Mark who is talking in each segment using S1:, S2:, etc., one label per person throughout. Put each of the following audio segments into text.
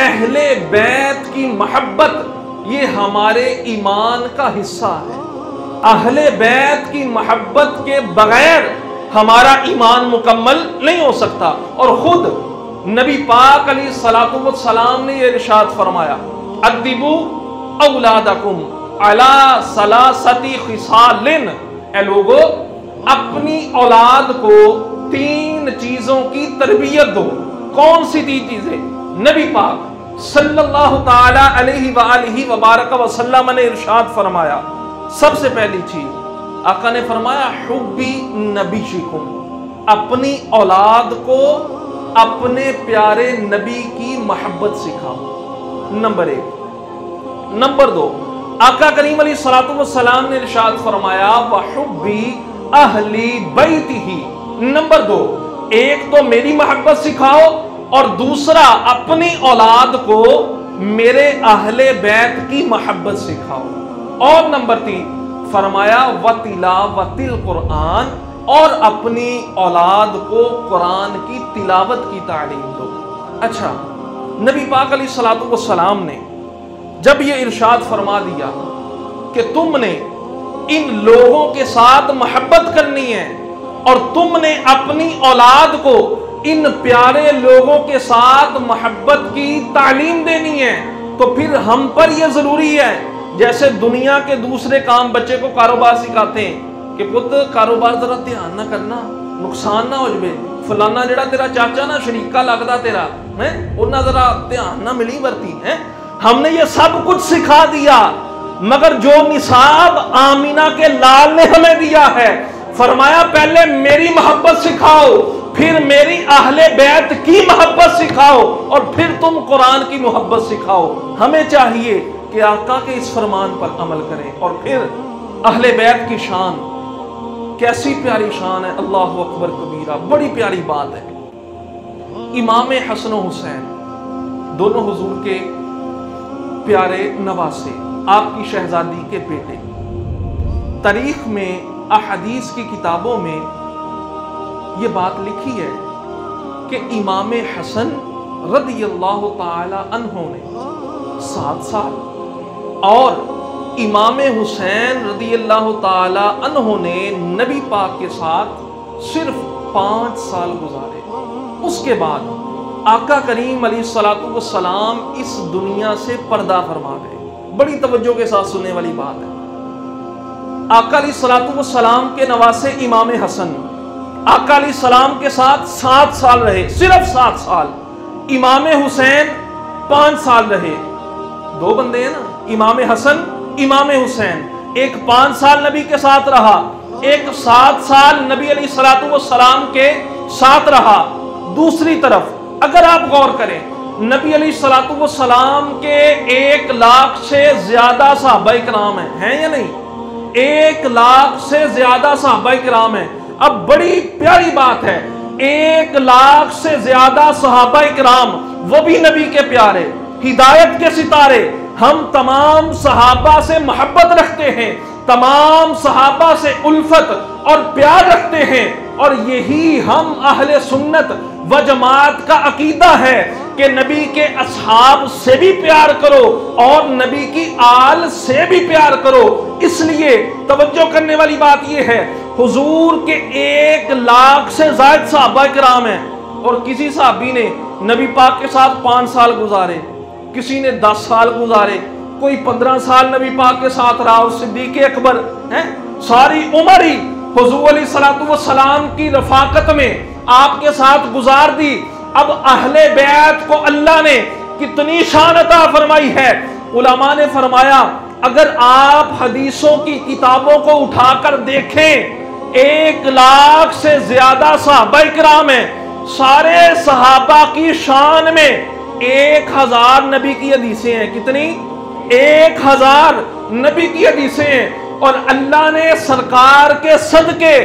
S1: اہل بیت کی محبت یہ ہمارے ایمان کا حصہ ہے۔ اہل بیت کی محبت کے بغیر ہمارا ایمان مکمل نہیں ہو سکتا۔ اور خود نبی پاک علیہ الصلوۃ والسلام نے یہ ارشاد فرمایا، ادبوا اولادکم علی ثلاثۃ خصال، اے لوگو اپنی اولاد کو 3 چیزوں کی تربیت دو۔ کون سی 3 چیزیں؟ نبی پاک صلی اللہ تعالی علیہ وآلہ وبارک وسلم نے ارشاد فرمایا، سب سے پہلی چیز آقا نے فرمایا حبی نبیکم، اپنی اولاد کو اپنے پیارے نبی کی محبت سکھاؤ، نمبر 1۔ نمبر 2، آقا کریم علیہ الصلوۃ والسلام نے ارشاد فرمایا وحبی اہلی بیتہ، نمبر 2، ایک تو میری محبت سکھاؤ اور دوسرا اپنی اولاد کو میرے اہل بیت کی محبت سکھاؤ۔ اور نمبر 3 فرمایا وتلاوت القرآن، اور اپنی اولاد کو قرآن کی تلاوت کی تعلیم دو۔ اچھا، نبی پاک علیہ الصلوۃ والسلام نے جب یہ ارشاد فرما دیا کہ تم نے ان لوگوں کے ساتھ محبت کرنی ہے اور تم نے اپنی اولاد کو ان پیارے لوگوں کے ساتھ محبت کی تعلیم دینی ہے، تو پھر ہم پر یہ ضروری ہے جیسے دنیا کے دوسرے کام بچے کو کاروبار سکھاتے ہیں کہ پت کاروبار ذرا دھیان نہ کرنا، نقصان نہ ہو جائے، فلانا جڑا تیرا چاچا نا شریکہ لگدا تیرا ہے انہاں ذرا دھیان نہ ملی برتی ہے۔ ہم نے یہ سب کچھ سکھا دیا، مگر جو نصاب آمینہ کے لال نے ہمیں دیا ہے، فرمایا پہلے میری محبت سکھاؤ، پھر میری اہل بیت کی محبت سکھاؤ، اور پھر تم قرآن کی محبت سکھاؤ۔ ہمیں چاہیے کہ آقا کے اس فرمان پر عمل کریں۔ اور پھر اہل بیت کی شان کیسی پیاری شان ہے، اللہ اکبر کبیرہ، بڑی پیاری بات ہے۔ امام حسن و حسین دونوں حضور کے پیارے نواسے، آپ کی شہزادی کے بیٹے۔ تاریخ میں احادیث کی کتابوں میں یہ بات لکھی ہے کہ امام حسن رضی اللہ تعالی عنہ نے 7 سال اور امام حسین رضی اللہ تعالی عنہ نے نبی پاک کے ساتھ صرف 5 سال گزارے۔ اس کے بعد آقا کریم علیہ الصلوۃ والسلام اس دنیا سے پردہ فرما گئے۔ بڑی توجہ کے ساتھ سننے والی بات ہے۔ آقا علیہ الصلوۃ والسلام کے نواسے امام حسن آقا علیہ السلام کے ساتھ 7 سال رہے، صرف 7 سال۔ امام حسین 5 سال رہے۔ 2 بندے ہیں نا، امام حسن امام حسین، ایک 5 سال نبی کے ساتھ رہا، ایک 7 سال نبی علیہ الصلوۃ والسلام کے ساتھ رہا۔ دوسری طرف اگر آپ غور کریں، نبی علیہ الصلوۃ والسلام کے 1 لاکھ سے زیادہ صحابہ کرام ہیں یا نہیں؟ 1 لاکھ سے زیادہ صحابہ کرام ہیں۔ اب بڑی پیاری بات ہے، 1 لاکھ سے زیادہ صحابہ کرام، وہ بھی نبی کے پیارے، ہدایت کے ستارے۔ ہم تمام صحابہ سے محبت رکھتے ہیں، تمام صحابہ سے الفت اور پیار رکھتے ہیں، اور یہی ہم اہل سنت و جماعت کا عقیدہ ہے کہ نبی کے اصحاب سے بھی پیار کرو اور نبی کی آل سے بھی پیار کرو۔ اس لیے توجہ کرنے والی بات یہ ہے، حضور کے 1 لاکھ سے زائد صحابہ کرام ہیں، اور کسی صحابی نے نبی پاک کے ساتھ 5 سال گزارے، کسی نے 10 سال گزارے، کوئی 15 سال نبی پاک کے ساتھ رہا، اور صدیق اکبر ساری عمر ہی حضور علیہ الصلوۃ والسلام کی رفاقت میں آپ کے ساتھ گزار دی۔ اب اہل بیت کو اللہ نے کتنی شان عطا فرمائی ہے۔ علماء نے فرمایا اگر آپ حدیثوں کی کتابوں کو اٹھا کر دیکھیں، 1 لاکھ سے زیادہ صحابہ کرام ہیں، سارے صحابہ کی شان میں 1000 نبی کی حدیثیں ہیں۔ کتنی؟ 1000 نبی کی حدیثیں ہیں، اور اللہ نے سرکار کے صدقے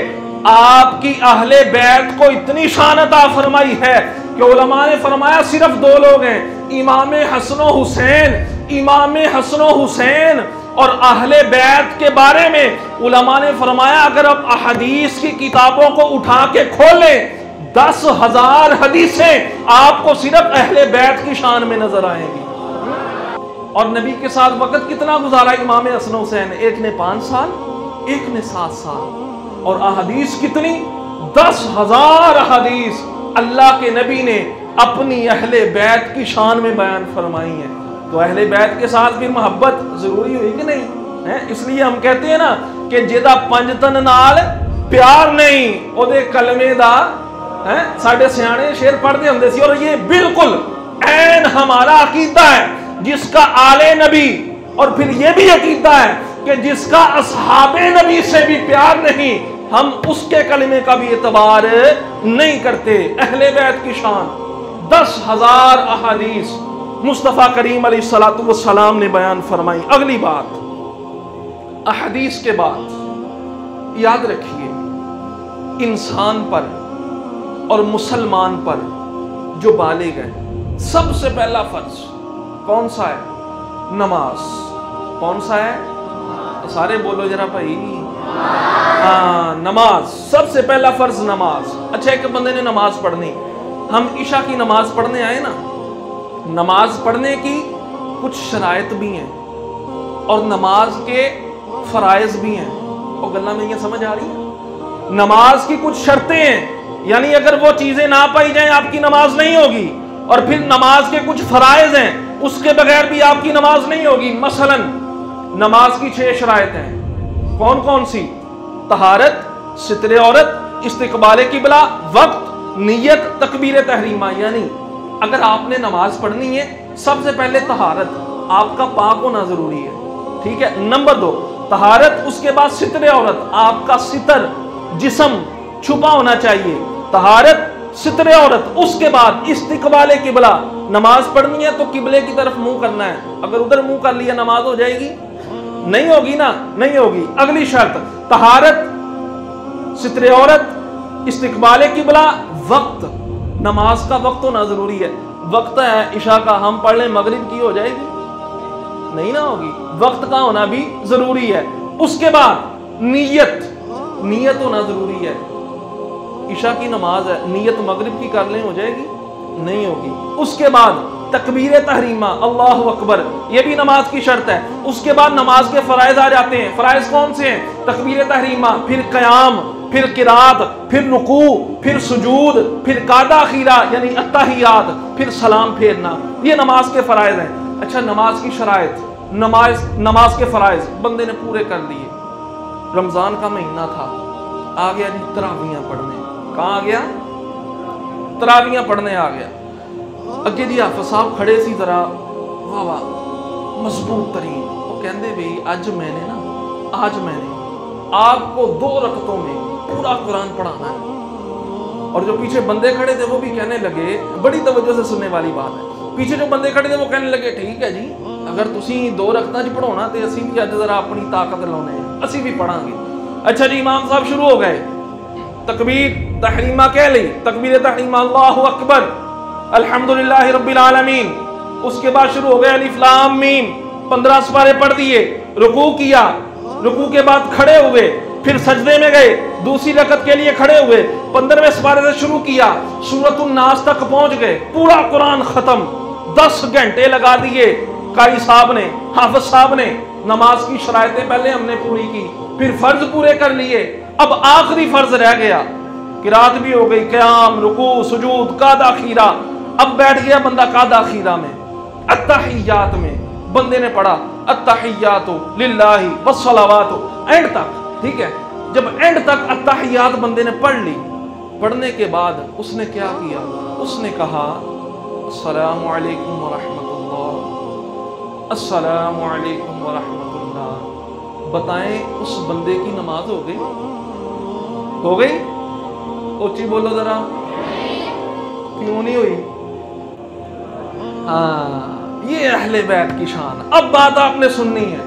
S1: آپ کی اہل بیت کو اتنی شان عطا فرمائی ہے کہ علماء نے فرمایا صرف 2 لوگ ہیں، امام حسن و حسین۔ امام حسن و حسین اور اہل بیت کے بارے میں علماء نے فرمایا اگر آپ احادیث کی کتابوں کو اٹھا کے کھولیں، 10,000 حدیثیں آپ کو صرف اہل بیت کی شان میں نظر آئیں گی۔ اور نبی کے ساتھ وقت کتنا گزارا امام حسن حسین؟ ایک نے 5 سال، ایک نے 7 سال۔ اور احادیث کتنی؟ 10,000 احادیث اللہ کے نبی نے اپنی اہل بیت کی شان میں بیان فرمائی ہیں۔ تو اہل بیت کے ساتھ بھی محبت ضروری ہوئی کہ نہیں؟ اس لیے ہم کہتے ہیں نا کہ جیدہ پنجتن نال پیار نہیں او دے کلمے دا ساڑھے سیانے شیر پڑھ دے ہم دے سی۔ اور یہ بالکل عین ہمارا عقیدہ ہے، جس کا آل نبی، اور پھر یہ بھی عقیدہ ہے کہ جس کا اصحاب نبی سے بھی پیار نہیں، ہم اس کے کلمے کا بھی اعتبار نہیں کرتے۔ اہل بیت کی شان 10,000 احادیث مصطفیٰ کریم علیہ السلام نے بیان فرمائی۔ اگلی بات، احادیث کے بعد یاد رکھیے، انسان پر اور مسلمان پر جو بالغ ہے، سب سے پہلا فرض کون سا ہے؟ نماز۔ کون سا ہے؟ سارے بولو ذرا بھائی۔ نماز، سب سے پہلا فرض نماز۔ اچھا، ایک بندے نے نماز پڑھنی، ہم عشاء کی نماز پڑھنے آئے نا، نماز پڑھنے کی کچھ شرائط بھی ہیں اور نماز کے فرائض بھی ہیں۔ اور گلہ میں یہ سمجھ آ رہی ہے؟ نماز کی کچھ شرطیں ہیں، یعنی اگر وہ چیزیں نہ پائی جائیں آپ کی نماز نہیں ہوگی۔ اور پھر نماز کے کچھ فرائض ہیں، اس کے بغیر بھی آپ کی نماز نہیں ہوگی۔ مثلا نماز کی 6 شرائط ہیں۔ کون کون سی؟ طہارت، ستر عورت، استقبال قبلہ، وقت، نیت، تکبیر تحریمہ۔ یعنی اگر آپ نے نماز پڑھنی ہے، سب سے پہلے طہارت، آپ کا پاک ہونا ضروری ہے، ٹھیک ہے۔ نمبر 2 طہارت، اس کے بعد ستر عورت، آپ کا ستر جسم چھپا ہونا چاہیے، طہارت، ستر عورت۔ اس کے بعد استقبال قبلہ، نماز پڑھنی ہے تو قبلے کی طرف منہ کرنا ہے۔ اگر ادھر منہ کر لیا نماز ہو جائے گی؟ نہیں ہوگی نا، نہیں ہوگی۔ اگلی شرط طہارت، ستر عورت، استقبال قبلہ، وقت، نماز کا وقت ہونا ضروری ہے۔ وقت ہے عشاء کا، ہم پڑھ لیں مغرب کی ہو جائے گی؟ نہیں نہ ہوگی، وقت کا ہونا بھی ضروری ہے۔ اس کے بعد نیت، نیت ہونا ضروری ہے۔ عشاء کی نماز ہے، نیت مغرب کی کر لیں ہو جائے گی؟ نہیں ہوگی۔ اس کے بعد تکبیر تحریمہ، اللہ اکبر، یہ بھی نماز کی شرط ہے۔ اس کے بعد نماز کے فرائض آ جاتے ہیں۔ فرائض کون سے ہیں؟ تکبیر تحریمہ، پھر قیام، پھر قرات، پھر رکوع، پھر سجود، پھر قعدہ اخیرہ یعنی التحیات، پھر سلام پھیرنا۔ یہ نماز کے فرائض ہیں۔ اچھا، نماز کی شرائط، نماز کے فرائض بندے نے پورے کر لیے۔ رمضان کا مہینہ تھا، آ گیا جی تراویحاں پڑھنے۔ کہاں آ گیا؟ تراویحاں پڑھنے آ گیا۔ اگے جی حافظ صاحب کھڑے سی ذرا واہ واہ مضبوط ترین، وہ کہندے بھئی آج میں نے آپ کو 2 رکعتوں میں پورا قرآن پڑھانا ہے۔ اور جو پیچھے بندے کھڑے تھے وہ بھی کہنے لگے، بڑی توجہ سے سننے والی بات ہے، پیچھے جو بندے کھڑے تھے وہ کہنے لگے ٹھیک ہے جی، اگر تسی 2 رکعتاں چ پڑھانا تے اسی بھی اج ذرا اپنی طاقت لاؤنے ہیں، اسی بھی پڑھاں گے۔ اچھا جی، امام صاحب شروع ہو گئے، تکبیر تحریمہ کہہ لی، تکبیر تحریمہ اللہ اکبر، الحمدللہ رب العالمین۔ اس کے بعد شروع ہو گئے الف لام میم، 15 سپارے پڑھ دیے، رکوع کیا، رکوع کے بعد کھڑے ہوئے، پھر سجدے میں گئے، دوسری رکعت کے لیے کھڑے ہوئے، 15ویں سپارے سے شروع کیا، سورۃ الناس تک پہنچ گئے، پورا قرآن ختم۔ 10 گھنٹے لگا دیے قاری صاحب نے، حافظ صاحب نے۔ نماز کی شرائطیں پہلے ہم نے پوری کی، پھر فرض پورے کر لیے، اب آخری فرض رہ گیا، قرات بھی ہو گئی، قیام، رکوع، سجود، قعدہ اخیرہ۔ اب بیٹھ گیا بندہ قعدہ اخیرہ میں، التحیات میں بندے نے پڑھا التحیات للہ والصلوات، اینڈ تک، ٹھیک ہے۔ جب اینڈ تک التحیات بندے نے پڑھ لی، پڑھنے کے بعد اس نے کیا کیا؟ اس نے کہا السلام علیکم ورحمۃ اللہ، السلام علیکم ورحمۃ اللہ۔ بتائیں اس بندے کی نماز ہو گئی؟ ہو گئی؟ اونچی بولو ذرا، کیوں نہیں ہوئی؟ یہ اہل بیت کی شان۔ اب بات آپ نے سننی ہے۔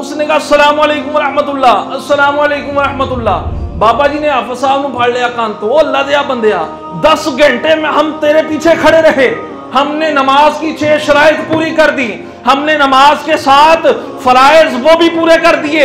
S1: اس نے کہا السلام علیکم ورحمۃ اللہ، السلام علیکم ورحمۃ اللہ۔ بابا جی نے حافظ صاحب نے پھاڑ لیا کان تو، اللہ دیا بندیا 10 گھنٹے میں ہم تیرے پیچھے کھڑے رہے، ہم نے نماز کی 6 شرائط پوری کر دی، ہم نے نماز کے ساتھ فرائض وہ بھی پورے کر دیے،